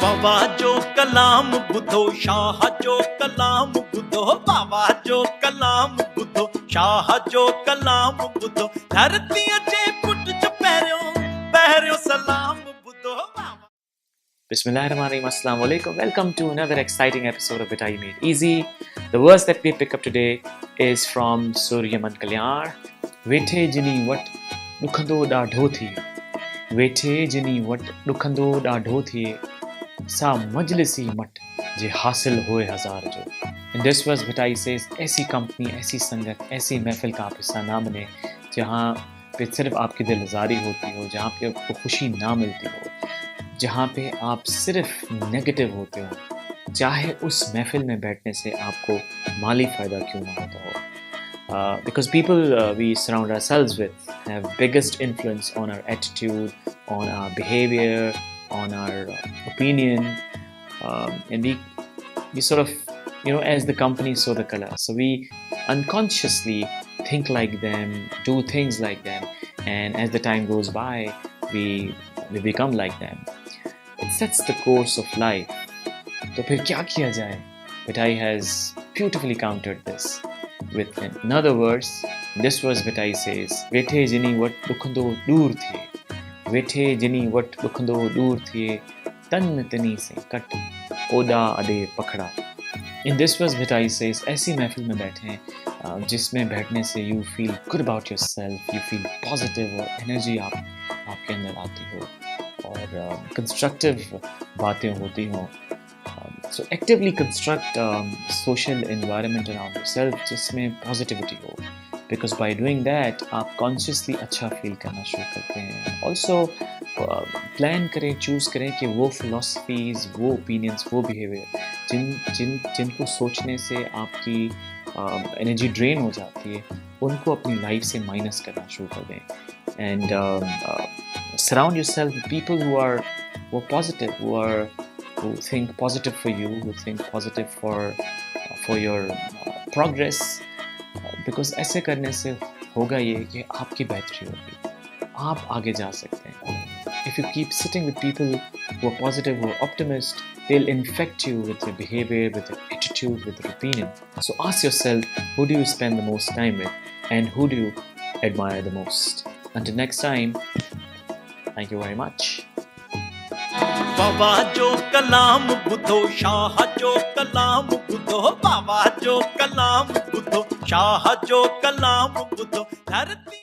बाबा जो कलाम बुधो शाह जो कलाम बुधो बाबा जो कलाम बुधो शाह जो कलाम बुधो धरती अचे पुट च पहिरियो सलाम बुधो बाबा। Bismillahirrahmanirrahim. Assalamu alaikum. Welcome to another exciting episode of Bitai Made Easy. The verse that we pick up today is from Surya Man Kalyan. Vethe jini wat dukhando dadho thiye. Vethe jini wat dukhando dadho thiye. Sa majlisi mat je hasil hoye hazar jo. In this verse Bitai says ऐसी company, ऐसी संगत, ऐसी महफिल का आप हिस्सा ना बने जहाँ पे सिर्फ आपकी दिलजारी होती हो, जहाँ पे आपको खुशी ना मिलती हो, जहाँ पे आप सिर्फ नेगेटिव होते हो, चाहे उस महफिल में बैठने से आपको माली फ़ायदा क्यों ना होता हो. Because people we surround ourselves with have biggest influence on our attitude, on our behavior, on our opinion, and we sort of, as the company so the color. So we unconsciously think like them, do things like them, and as the time goes by, we become like them. It sets the course of life. तो फिर क्या किया जाए? Bitai has beautifully countered this with another verse. This verse Bitai says, "Vethe jini wat dukhando dur thiye, vethe jini wat dukhando dur thiye, tan tani se kat oda ade pakda." In this verse Bitai says, ऐसी महफिल में बैठे हैं जिसमें बैठने से you feel good about yourself, you feel positive और energy आपके अंदर आती हो और constructive बातें होती हों. So actively construct social environment around yourself जिसमें positivity हो, because by doing that आप consciously अच्छा feel करना शुरू करते हैं. Also plan करें, choose करें कि वो philosophies, वो opinions, वो behavior जिनको सोचने से आपकी energy drain हो जाती है, उनको अपनी life से minus करना शुरू कर दें. And surround yourself with people who are positive, who think positive for you, who think positive for your progress, because ऐसे करने से होगा ये कि आपकी बेहतरी होगी, आप आगे जा सकते हैं. If you keep sitting with people who are positive, who are optimist, they'll infect you with their behavior, with their attitude, with their opinion. So ask yourself, who do you spend the most time with, and who do you admire the most? Until next time, thank you very much. बाबा जो कलाम बुधो शाह जो कलाम बुधो बाबा जो कलाम बुधो शाह जो कलाम बुधो धरती